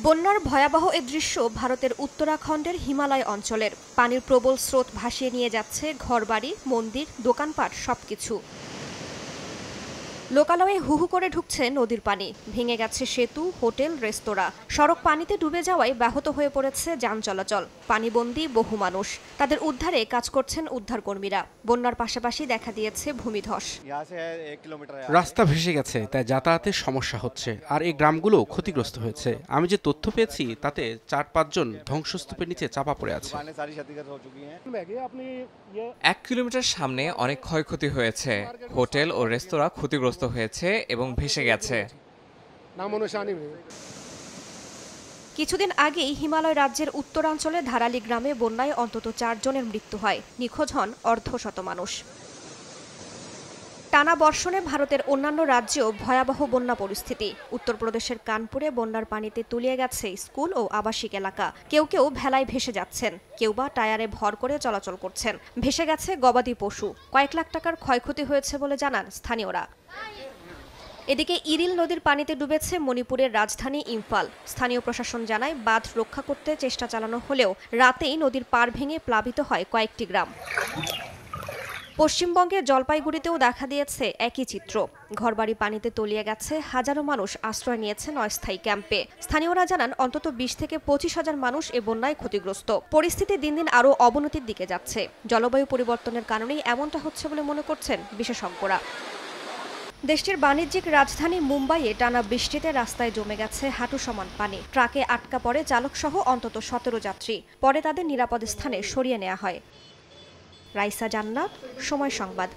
বন্যার ভয়াবহ এ দৃশ্য ভারতের উত্তরাখণ্ডের হিমালয় অঞ্চলের। পানির প্রবল স্রোত ভাসিয়ে নিয়ে যাচ্ছে ঘরবাড়ি, মন্দির, দোকানপাট সবকিছু। লোকালয়ে হুহু করে ঢুকছে নদীর পানি, ভেঙে গেছে সেতু, হোটেল, রেস্তোরাঁ। সড়ক পানিতে ডুবে যাওয়ায় ব্যাহত হয়ে পড়েছে যান চলাচল। পানিবন্দী বহু মানুষ, তাদের উদ্ধারে কাজ করছেন উদ্ধারকর্মীরা। বন্যার পাশাপাশি দেখা দিয়েছে ভূমিধস। রাস্তা ভেসে গেছে, তাই যাতায়াতের সমস্যা হচ্ছে, আর এই গ্রামগুলো ক্ষতিগ্রস্ত হয়েছে। আমি যে তথ্য পেয়েছি তাতে 4-5 জন ধ্বংসস্তূপের নিচে চাপা পড়ে আছে। 1 কিলোমিটার সামনে অনেক ক্ষয়ক্ষতি হয়েছে। হোটেল ও রেস্তোরাঁ ক্ষতিগ্রস্ত হয়েছে এবং ভেসে গেছে। কিছুদিন আগেই হিমালয় রাজ্যের উত্তরাঞ্চলে ধারালি গ্রামে বন্যায় অন্তত 4 জনের মৃত্যু হয়, নিখোঁজ হন অর্ধশত মানুষ। টানা বর্ষণে ভারতের অন্যান্য রাজ্যেও ভয়াবহ বন্যা পরিস্থিতি। উত্তরপ্রদেশের কানপুরে বন্যার পানিতে তলিয়ে গেছে স্কুল ও আবাসিক এলাকা। কেউ কেউ ভেলায় ভেসে যাচ্ছেন, কেউ বা টায়ারে ভর করে চলাচল করছেন। ভেসে গেছে গবাদি পশু, কয়েক লাখ টাকার ক্ষয়ক্ষতি হয়েছে বলে জানান স্থানীয়রা। এদিকে ইরিল নদীর পানিতে ডুবেছে মণিপুরের রাজধানী ইম্ফল। স্থানীয় প্রশাসন জানায় বাঁধ রক্ষা করতে চেষ্টা চালানো হলেও রাতেই নদীর পাড় ভেঙে প্লাবিত হয় কয়েকটি গ্রাম। পশ্চিমবঙ্গের জলপাইগুড়িতেও দেখা দিয়েছে একই চিত্র। ঘরবাড়ি পানিতে তলিয়ে গেছে, হাজারো মানুষ আশ্রয় নিয়েছেন অস্থায়ী ক্যাম্পে। স্থানীয়রা জানান অন্তত 20 থেকে 25 হাজার মানুষ এ বন্যায় ক্ষতিগ্রস্ত। পরিস্থিতি দিন দিন আরও অবনতির দিকে যাচ্ছে। জলবায়ু পরিবর্তনের কারণেই এমনটা হচ্ছে বলে মনে করছেন বিশেষজ্ঞরা। দেশটির বাণিজ্যিক রাজধানী মুম্বাইয়ে টানা বৃষ্টিতে রাস্তায় জমে গেছে হাঁটু সমান পানি। ট্রাকে আটকা পড়ে চালকসহ অন্তত 17 যাত্রী। পরে তাদের নিরাপদ স্থানে সরিয়ে নেওয়া হয়। রাইসা জান্নাত, সময় সংবাদ।